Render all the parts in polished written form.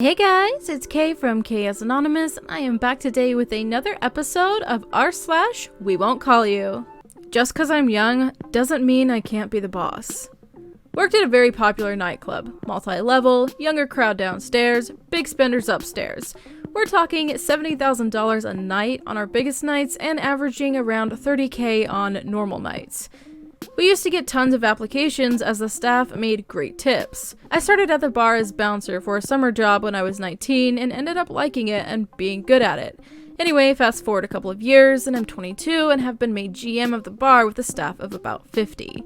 Hey guys, it's Kay from KS Anonymous, and I am back today with another episode of r/We Won't Call You. Just cause I'm young doesn't mean I can't be the boss. Worked at a very popular nightclub, multi-level, younger crowd downstairs, big spenders upstairs. We're talking $70,000 a night on our biggest nights and averaging around $30K on normal nights. We used to get tons of applications as the staff made great tips. I started at the bar as bouncer for a summer job when I was 19 and ended up liking it and being good at it. Anyway, fast forward a couple of years and I'm 22 and have been made GM of the bar with a staff of about 50.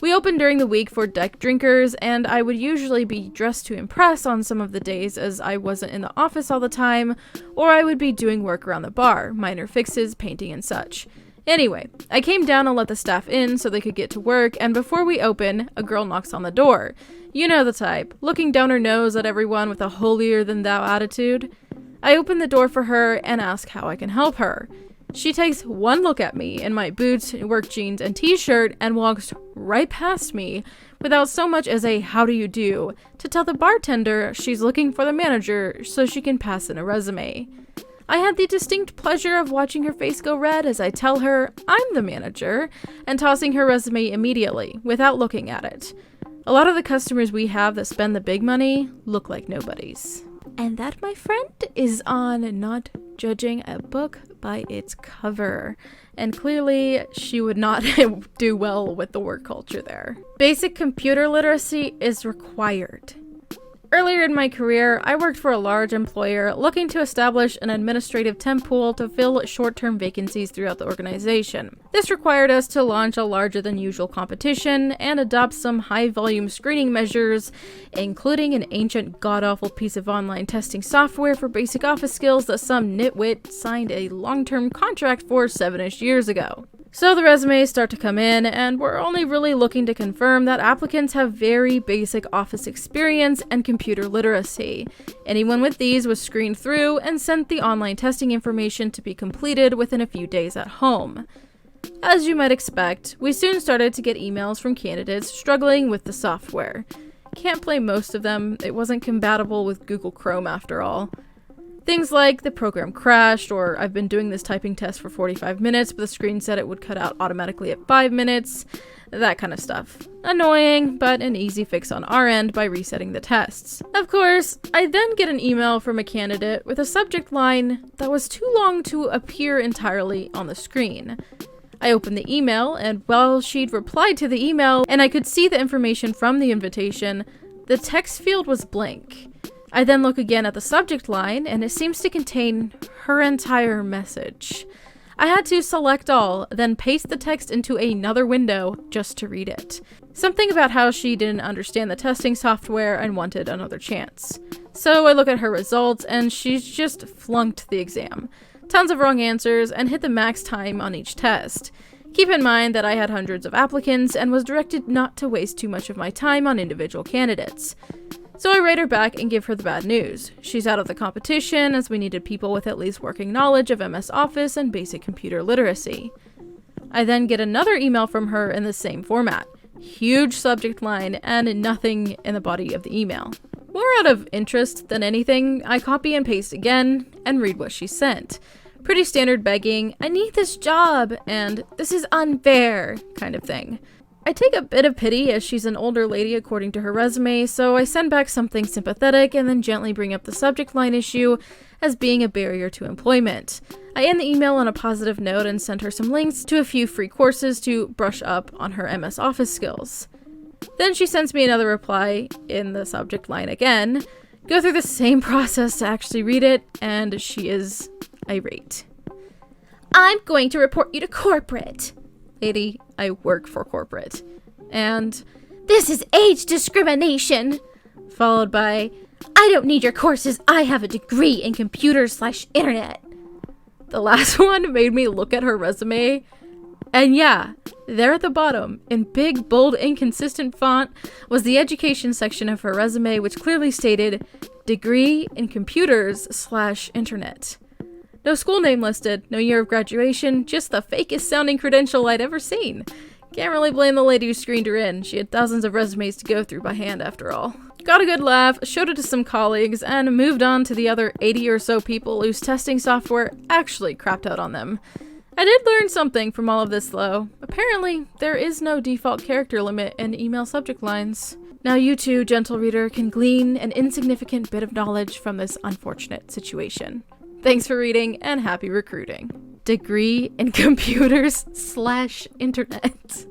We opened during the week for deck drinkers, and I would usually be dressed to impress on some of the days as I wasn't in the office all the time, or I would be doing work around the bar, minor fixes, painting and such. Anyway, I came down and let the staff in so they could get to work, and before we open, a girl knocks on the door. You know the type, looking down her nose at everyone with a holier-than-thou attitude. I open the door for her and ask how I can help her. She takes one look at me in my boots, work jeans, and t-shirt and walks right past me without so much as a "how do you do" to tell the bartender she's looking for the manager so she can pass in a resume. I had the distinct pleasure of watching her face go red as I tell her I'm the manager and tossing her resume immediately without looking at it. A lot of the customers we have that spend the big money look like nobodies. And that, my friend, is on not judging a book by its cover. And clearly, she would not do well with the work culture there. Basic computer literacy is required. Earlier in my career, I worked for a large employer looking to establish an administrative temp pool to fill short-term vacancies throughout the organization. This required us to launch a larger-than-usual competition and adopt some high-volume screening measures, including an ancient god-awful piece of online testing software for basic office skills that some nitwit signed a long-term contract for 7-ish years ago. So the resumes start to come in, and we're only really looking to confirm that applicants have very basic office experience and computer literacy. Anyone with these was screened through and sent the online testing information to be completed within a few days at home. As you might expect, we soon started to get emails from candidates struggling with the software. Can't blame most of them, it wasn't compatible with Google Chrome after all. Things like, the program crashed, or I've been doing this typing test for 45 minutes, but the screen said it would cut out automatically at 5 minutes, that kind of stuff. Annoying, but an easy fix on our end by resetting the tests. Of course, I then get an email from a candidate with a subject line that was too long to appear entirely on the screen. I opened the email, and while she'd replied to the email, and I could see the information from the invitation, the text field was blank. I then look again at the subject line, and it seems to contain her entire message. I had to select all, then paste the text into another window just to read it. Something about how she didn't understand the testing software and wanted another chance. So I look at her results, and she's just flunked the exam. Tons of wrong answers, and hit the max time on each test. Keep in mind that I had hundreds of applicants and was directed not to waste too much of my time on individual candidates. So I write her back and give her the bad news. She's out of the competition as we needed people with at least working knowledge of MS Office and basic computer literacy. I then get another email from her in the same format. Huge subject line and nothing in the body of the email. More out of interest than anything, I copy and paste again and read what she sent. Pretty standard begging, "I need this job," and "this is unfair," kind of thing. I take a bit of pity as she's an older lady according to her resume, so I send back something sympathetic and then gently bring up the subject line issue as being a barrier to employment. I end the email on a positive note and send her some links to a few free courses to brush up on her MS Office skills. Then she sends me another reply in the subject line again, go through the same process to actually read it, and she is irate. "I'm going to report you to corporate." Lady, I work for corporate. And, "This is age discrimination," followed by, "I don't need your courses, I have a degree in computers/internet." The last one made me look at her resume, and yeah, there at the bottom, in big, bold, inconsistent font, was the education section of her resume, which clearly stated, "degree in computers/internet." No school name listed, no year of graduation, just the fakest sounding credential I'd ever seen. Can't really blame the lady who screened her in. She had thousands of resumes to go through by hand after all. Got a good laugh, showed it to some colleagues, and moved on to the other 80 or so people whose testing software actually crapped out on them. I did learn something from all of this though. Apparently, there is no default character limit in email subject lines. Now you too, gentle reader, can glean an insignificant bit of knowledge from this unfortunate situation. Thanks for reading, and happy recruiting. Degree in computers/internet.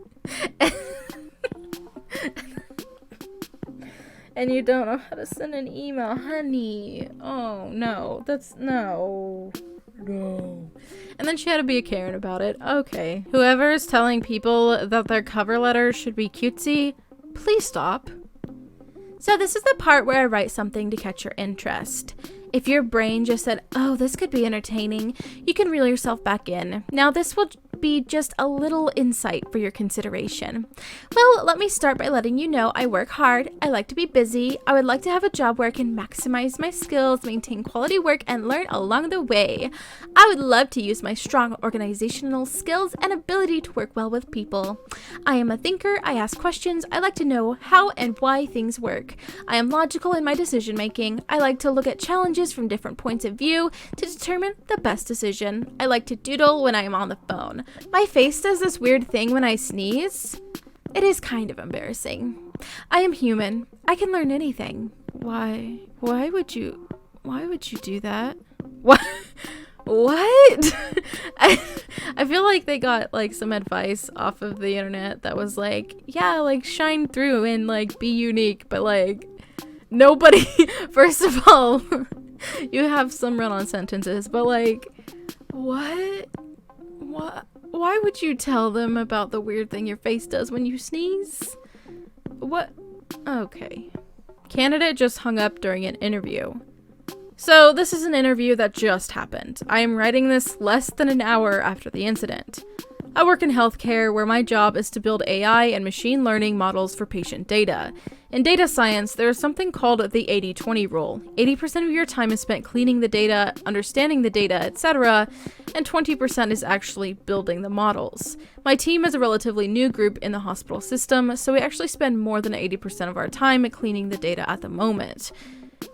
And you don't know how to send an email, honey. Oh, no. No. And then she had to be a Karen about it. Okay. Whoever is telling people that their cover letter should be cutesy, please stop. So this is the part where I write something to catch your interest. If your brain just said, oh, this could be entertaining, you can reel yourself back in. Now this will be just a little insight for your consideration. Well, let me start by letting you know I work hard, I like to be busy, I would like to have a job where I can maximize my skills, maintain quality work, and learn along the way. I would love to use my strong organizational skills and ability to work well with people. I am a thinker, I ask questions, I like to know how and why things work. I am logical in my decision making, I like to look at challenges from different points of view to determine the best decision. I like to doodle when I am on the phone. My face does this weird thing when I sneeze. It is kind of embarrassing. I am human. I can learn anything. Why would you do that? What? I feel like they got like some advice off of the internet that was like, yeah, like shine through and like be unique, but like nobody, first of all, you have some run-on sentences, but like, what? Why would you tell them about the weird thing your face does when you sneeze? What? Okay. Candidate just hung up during an interview. So this is an interview that just happened. I am writing this less than an hour after the incident. I work in healthcare where my job is to build AI and machine learning models for patient data. In data science, there is something called the 80-20 rule. 80% of your time is spent cleaning the data, understanding the data, etc., and 20% is actually building the models. My team is a relatively new group in the hospital system, so we actually spend more than 80% of our time cleaning the data at the moment.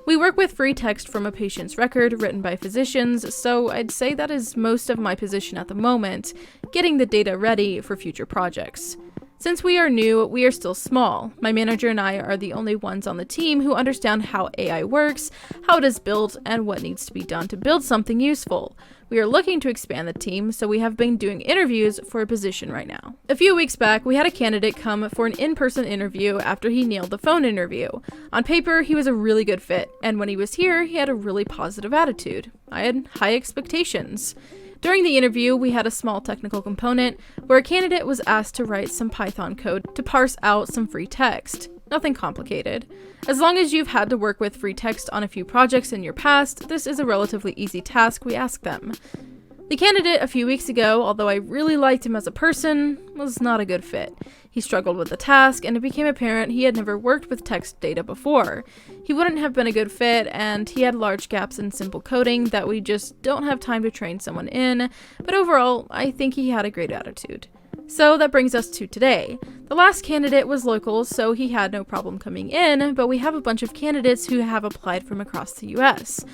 We work with free text from a patient's record written by physicians, so I'd say that is most of my position at the moment, getting the data ready for future projects. Since we are new, we are still small. My manager and I are the only ones on the team who understand how AI works, how it is built, and what needs to be done to build something useful. We are looking to expand the team, so we have been doing interviews for a position right now. A few weeks back, we had a candidate come for an in-person interview after he nailed the phone interview. On paper, he was a really good fit, and when he was here, he had a really positive attitude. I had high expectations. During the interview, we had a small technical component where a candidate was asked to write some Python code to parse out some free text. Nothing complicated. As long as you've had to work with free text on a few projects in your past, this is a relatively easy task we ask them. The candidate a few weeks ago, although I really liked him as a person, was not a good fit. He struggled with the task, and it became apparent he had never worked with text data before. He wouldn't have been a good fit, and he had large gaps in simple coding that we just don't have time to train someone in, but overall, I think he had a great attitude. So that brings us to today. The last candidate was local, so he had no problem coming in, but we have a bunch of candidates who have applied from across the US.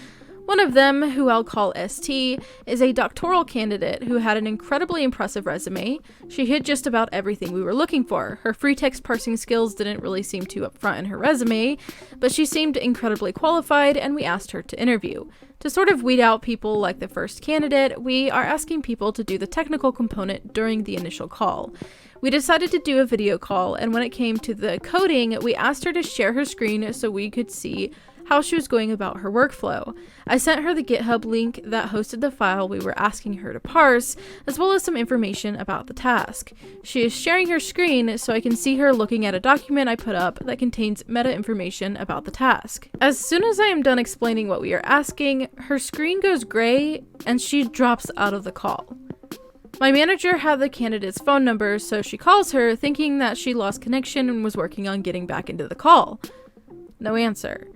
One of them, who I'll call ST, is a doctoral candidate who had an incredibly impressive resume. She hit just about everything we were looking for. Her free text parsing skills didn't really seem too upfront in her resume, but she seemed incredibly qualified, and we asked her to interview. To sort of weed out people like the first candidate, we are asking people to do the technical component during the initial call. We decided to do a video call, and when it came to the coding, we asked her to share her screen so we could see how she was going about her workflow. I sent her the GitHub link that hosted the file we were asking her to parse, as well as some information about the task. She is sharing her screen so I can see her looking at a document I put up that contains meta information about the task. As soon as I am done explaining what we are asking, her screen goes gray and she drops out of the call. My manager had the candidate's phone number, so she calls her thinking that she lost connection and was working on getting back into the call. No answer.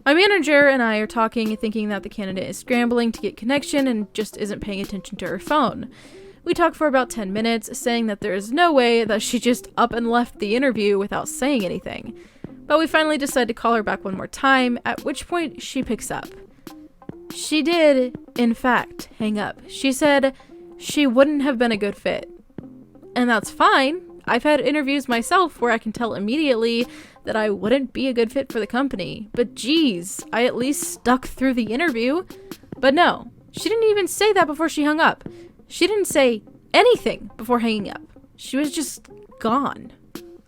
My manager and I are talking, thinking that the candidate is scrambling to get connection and just isn't paying attention to her phone. We talk for about 10 minutes, saying that there is no way that she just up and left the interview without saying anything. But we finally decide to call her back one more time, at which point she picks up. She did, in fact, hang up. She said she wouldn't have been a good fit. And that's fine. I've had interviews myself where I can tell immediately that I wouldn't be a good fit for the company. But geez, I at least stuck through the interview. But no, she didn't even say that before she hung up. She didn't say anything before hanging up. She was just gone.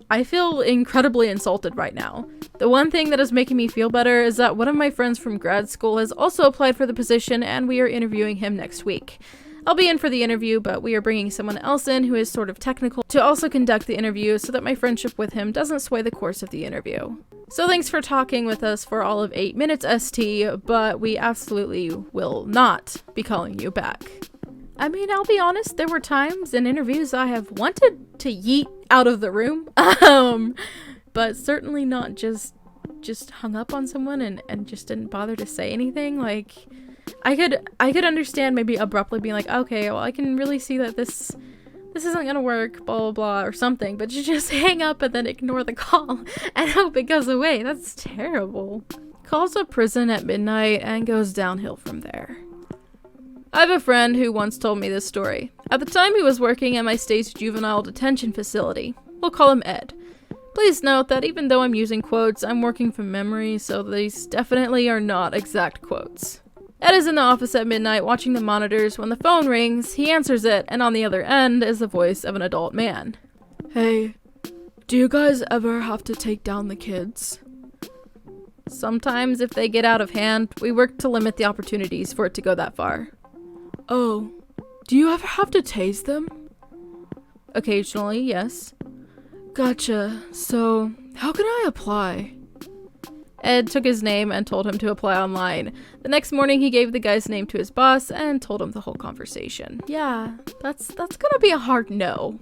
I feel incredibly insulted right now. The one thing that is making me feel better is that one of my friends from grad school has also applied for the position, and we are interviewing him next week. I'll be in for the interview, but we are bringing someone else in who is sort of technical to also conduct the interview so that my friendship with him doesn't sway the course of the interview. So thanks for talking with us for all of 8 minutes, ST, but we absolutely will not be calling you back. I mean, I'll be honest, there were times in interviews I have wanted to yeet out of the room, but certainly not just hung up on someone and just didn't bother to say anything. Like, I could understand maybe abruptly being like, okay, well, I can really see that this isn't gonna work, blah blah blah, or something, but you just hang up and then ignore the call and hope it goes away. That's terrible. Calls a prison at midnight and goes downhill from there. I have a friend who once told me this story. At the time, he was working at my state's juvenile detention facility. We'll call him Ed. Please note that even though I'm using quotes, I'm working from memory, so these definitely are not exact quotes. Ed is in the office at midnight watching the monitors when the phone rings. He answers it, and on the other end is the voice of an adult man. Hey, do you guys ever have to take down the kids? Sometimes if they get out of hand, we work to limit the opportunities for it to go that far. Oh, do you ever have to tase them? Occasionally, yes. Gotcha. So, how can I apply? Ed took his name and told him to apply online. The next morning, he gave the guy's name to his boss and told him the whole conversation. Yeah, that's gonna be a hard no.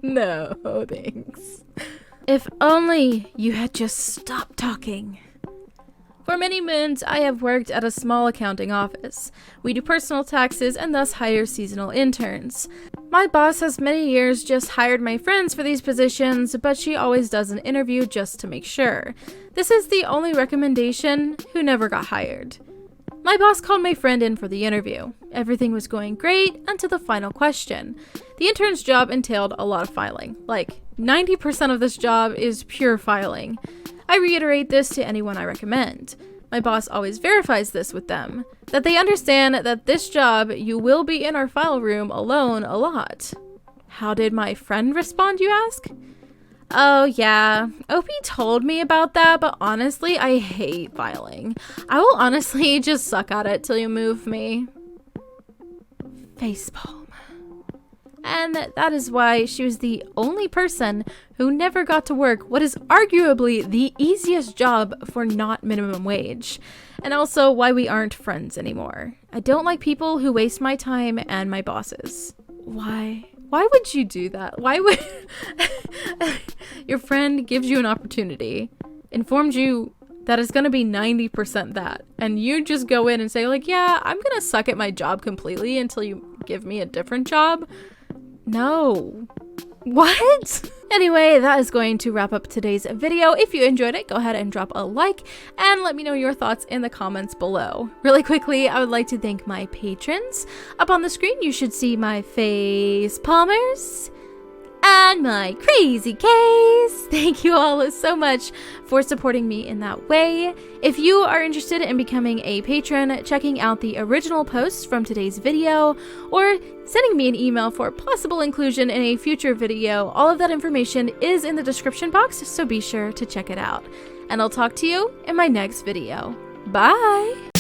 No, thanks. If only you had just stopped talking. For many moons, I have worked at a small accounting office. We do personal taxes and thus hire seasonal interns. My boss has many years just hired my friends for these positions, but she always does an interview just to make sure. This is the only recommendation who never got hired. My boss called my friend in for the interview. Everything was going great until the final question. The intern's job entailed a lot of filing. Like, 90% of this job is pure filing. I reiterate this to anyone I recommend. My boss always verifies this with them, that they understand that this job you will be in our file room alone a lot. How did my friend respond, you ask? Oh yeah, OP told me about that, but honestly, I hate filing. I will honestly just suck at it till you move me. Facepalm. And that is why she was the only person who never got to work what is arguably the easiest job for not minimum wage. And also why we aren't friends anymore. I don't like people who waste my time and my boss's. Why? Why would you do that? Why would... Your friend gives you an opportunity, informs you that it's going to be 90% that, and you just go in and say like, yeah, I'm going to suck at my job completely until you give me a different job? No. What? Anyway, that is going to wrap up today's video. If you enjoyed it, go ahead and drop a like and let me know your thoughts in the comments below. Really quickly, I would like to thank my patrons. Up on the screen, you should see my face palmers and my crazy case. Thank you all so much for supporting me in that way. If you are interested in becoming a patron, checking out the original posts from today's video, or sending me an email for possible inclusion in a future video, all of that information is in the description box, so be sure to check it out. And I'll talk to you in my next video. Bye!